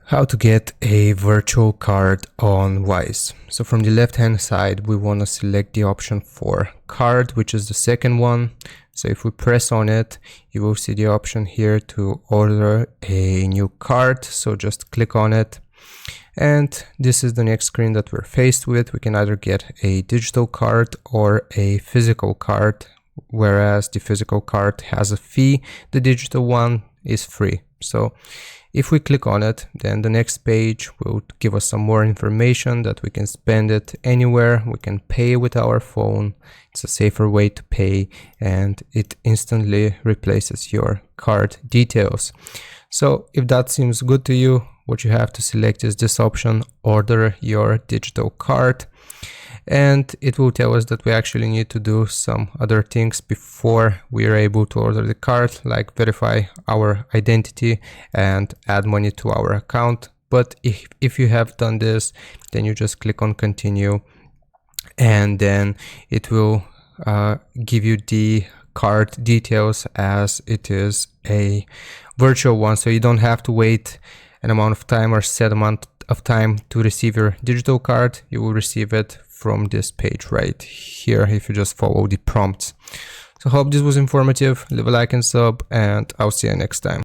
How to get a virtual card on Wise. So from the left hand side, we want to select the option for card, which is the second one. So if we press on it, you will see the option here to order a new card. So just click on it. And this is the next screen that we're faced with. We can either get a digital card or a physical card, whereas the physical card has a fee, the digital one is free. So if we click on it, then the next page will give us some more information that we can spend it anywhere. We can pay with our phone. It's a safer way to pay, and it instantly replaces your card details. So if that seems good to you, what you have to select is this option, order your digital card. And it will tell us that we actually need to do some other things before we are able to order the card, like verify our identity and add money to our account. But if you have done this, then you just click on continue, and then it will give you the card details as it is a virtual one. So you don't have to wait an amount of time or set amount of time to receive your digital card. You will receive it from this page right here if you just follow the prompts. So I hope this was informative. Leave a like and sub, and I'll see you next time.